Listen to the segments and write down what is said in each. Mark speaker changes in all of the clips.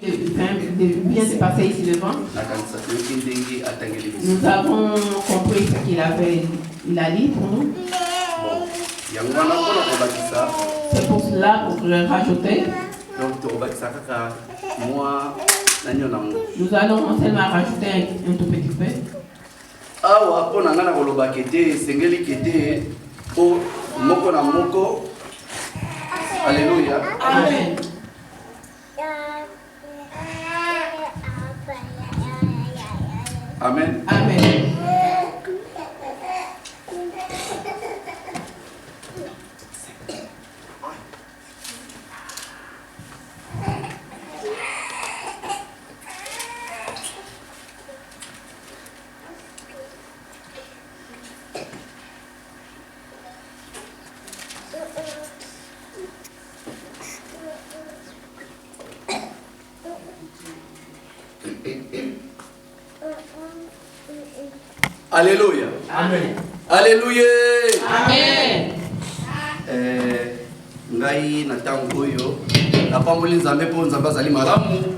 Speaker 1: Bien se passer ici devant. Nous avons compris ce qu'il a dit pour nous. C'est pour cela pour le rajouter. Nous allons seulement rajouter un tout petit peu.
Speaker 2: Alléluia.
Speaker 1: Amen.
Speaker 2: Amen.
Speaker 1: Amen.
Speaker 2: Alléluia.
Speaker 1: Amen.
Speaker 2: Alléluia.
Speaker 1: Amen.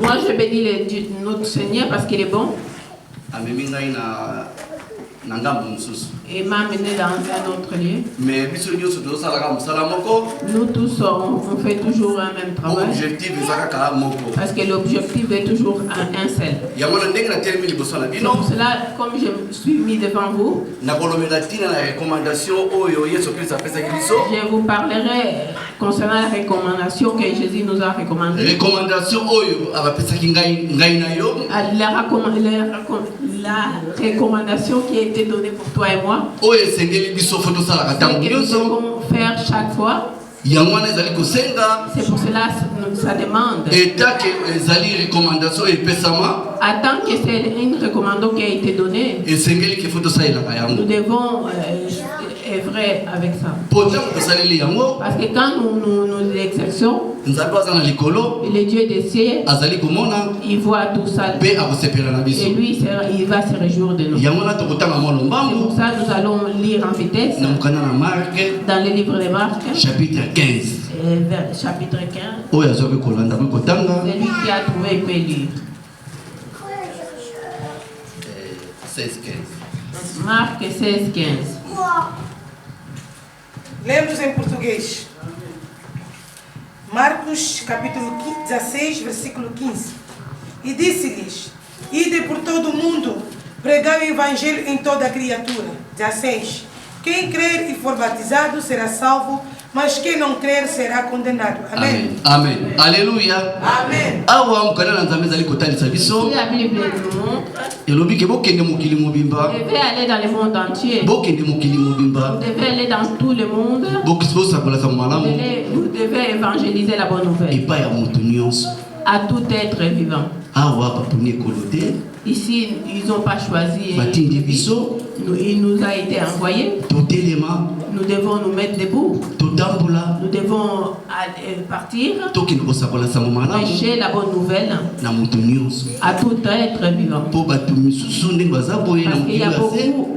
Speaker 1: Moi je bénis notre Seigneur parce qu'il est bon. Et m'a amené dans un autre lieu.
Speaker 2: Mais
Speaker 1: nous tous on fait toujours un même travail. Parce que l'objectif est toujours un seul. Pour cela, comme je suis mis devant vous, je vous parlerai concernant la recommandation que Jésus nous a recommandée. La recommandation qui a été donnée pour toi et moi. C'est que nous devons faire chaque fois. C'est pour cela que ça demande. Attends que c'est une recommandation qui a été donnée. Nous devons œuvrer avec ça. Parce que quand nous exerçons, le Dieu des cieux, il voit tout ça. Et lui, il va se réjouir de nous. C'est pour ça que nous allons lire en vitesse dans le livre de Marc,
Speaker 2: chapitre 15.
Speaker 1: Chapitre 15. Celui qui a trouvé, il peut lire.
Speaker 2: 16:15.
Speaker 1: Marc 16:15.
Speaker 3: Lemos em português. Marcos capítulo 16, versículo 15. E disse-lhes: Ide por todo o mundo, pregai o evangelho em toda a criatura. 16. Quem crer e for batizado será salvo, mas quem não crer será condenado. Amém.
Speaker 2: Amen. Alléluia.
Speaker 3: Amen.
Speaker 2: Awa mukana na nzambe zali kotalisa biso.
Speaker 1: La Bible nous montre.
Speaker 2: Elobi ke bokende mokili mobimba.
Speaker 1: Vous devez aller dans le monde entier.
Speaker 2: Bokende mokili mobimba.
Speaker 1: Vous devez aller dans tout le monde. Vous devez évangéliser la bonne nouvelle.
Speaker 2: Et pas ya mutu nyonso.
Speaker 1: À tout être vivant.
Speaker 2: Awa papuni ekolote.
Speaker 1: Ici, ils n'ont pas choisi.
Speaker 2: Batindi biso.
Speaker 1: Il nous a été envoyé.
Speaker 2: Totelema.
Speaker 1: Nous devons nous mettre debout.
Speaker 2: Totambula.
Speaker 1: Nous devons partir. Prêcher la bonne nouvelle.
Speaker 2: Na mutu nyonso.
Speaker 1: À tout être vivant.
Speaker 2: Po batu misusu ndenge bazaboye na
Speaker 1: mukili.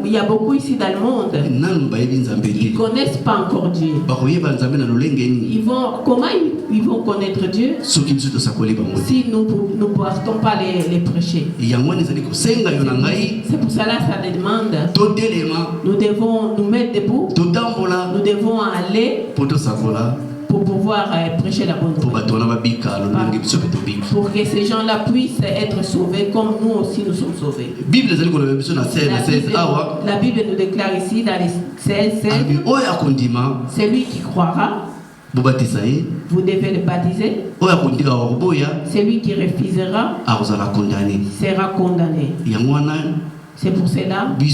Speaker 1: Il y a beaucoup ici dans le monde. Ils ne connaissent pas encore Dieu. Comment ils vont connaître Dieu si nous ne partons pas les prêcher? C'est pour cela que ça demande. Nous devons nous mettre debout. Nous devons aller pour pouvoir prêcher la bonne nouvelle. Pour que ces gens-là puissent être sauvés comme nous aussi nous sommes sauvés. La Bible nous déclare ici dans les 16, celui qui croira, vous devez le baptiser. Celui qui refusera sera condamné. C'est pour cela nous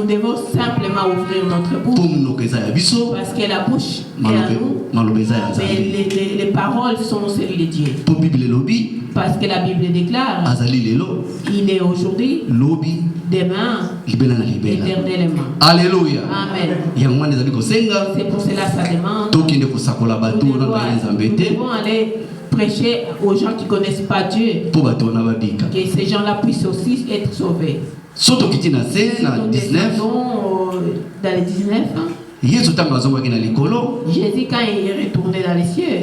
Speaker 1: devons simplement ouvrir notre bouche. Parce que la bouche est à nous. Mais les paroles sont celles de Dieu. Parce que la Bible déclare il est aujourd'hui, demain, éternellement.
Speaker 2: Alléluia.
Speaker 1: Amen. C'est pour cela que ça demande. Nous devons aller prêcher aux gens qui ne connaissent pas Dieu. Que ces gens-là puissent aussi être sauvés.
Speaker 2: Soto kiti na 16 na 19.
Speaker 1: Dans les 19.
Speaker 2: Jésus quand
Speaker 1: il est retourné dans les cieux,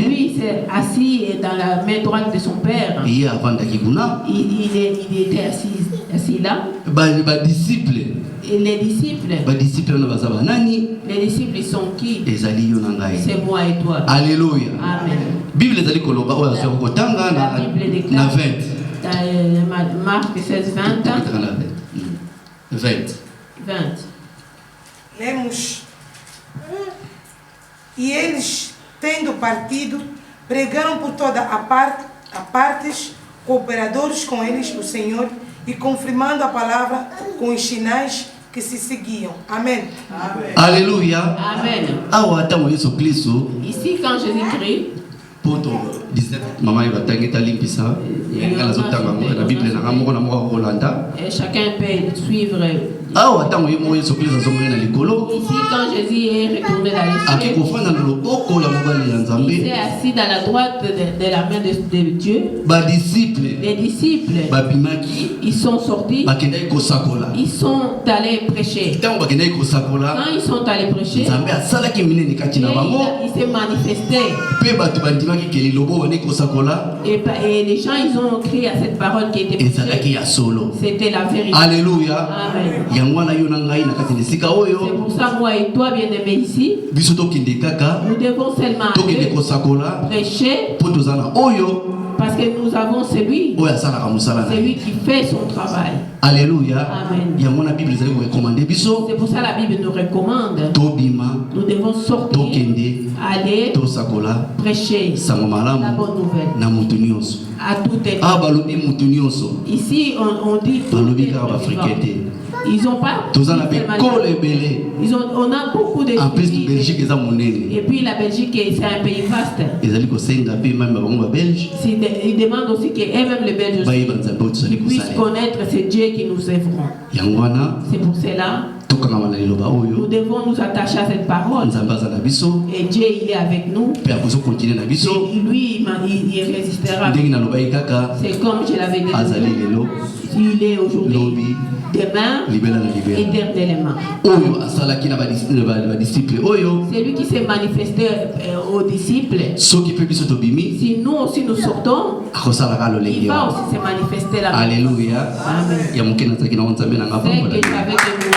Speaker 1: lui s'est assis dans la main droite de son père. Il était assis là. Et les disciples ils sont qui? C'est moi et toi.
Speaker 2: Alléluia.
Speaker 1: Amen.
Speaker 2: Bible
Speaker 1: La Bible déclare dans Marc 16, 20.
Speaker 3: Lemos. E eles, tendo partido, pregaram por toda a partes, cooperadores com eles o Senhor e confirmando a palavra com os sinais que se seguiam. Amém.
Speaker 2: Amen. Alléluia.
Speaker 1: Amen. Ici, quand Jésus-Christ, chacun peut suivre. Ici, quand Jésus est retourné dans les cieux, il s'est assis dans la droite de la main de Dieu. Les disciples, ils sont sortis, ils sont allés prêcher. Quand ils sont allés prêcher, il s'est manifesté. Et les gens, ils ont crié à cette parole qui était prêchée. C'était la vérité.
Speaker 2: Alléluia.
Speaker 1: Amen. C'est pour ça, moi et toi, bien-aimés ici, nous devons seulement aller prêcher parce que nous avons celui qui fait son travail.
Speaker 2: Alléluia.
Speaker 1: Amen. C'est pour ça la Bible nous recommande. Nous devons sortir, aller prêcher la bonne nouvelle à tout être. Ici, on dit tout être vivant. Ils ont pas. On a beaucoup de
Speaker 2: Belgique.
Speaker 1: Et puis la Belgique, c'est un pays vaste. Ils demandent aussi qu'eux-mêmes les Belges puissent connaître ce Dieu qui nous œuvrons. C'est pour cela nous devons nous attacher à cette parole. Et Dieu, il est avec nous. Et lui, il résistera. C'est comme je l'avais dit. Il est aujourd'hui, demain et éternellement. C'est lui qui s'est manifesté aux disciples. Si nous aussi nous sortons, il va aussi se manifester là.
Speaker 2: Alléluia.
Speaker 1: Amen. C'est que j'avais que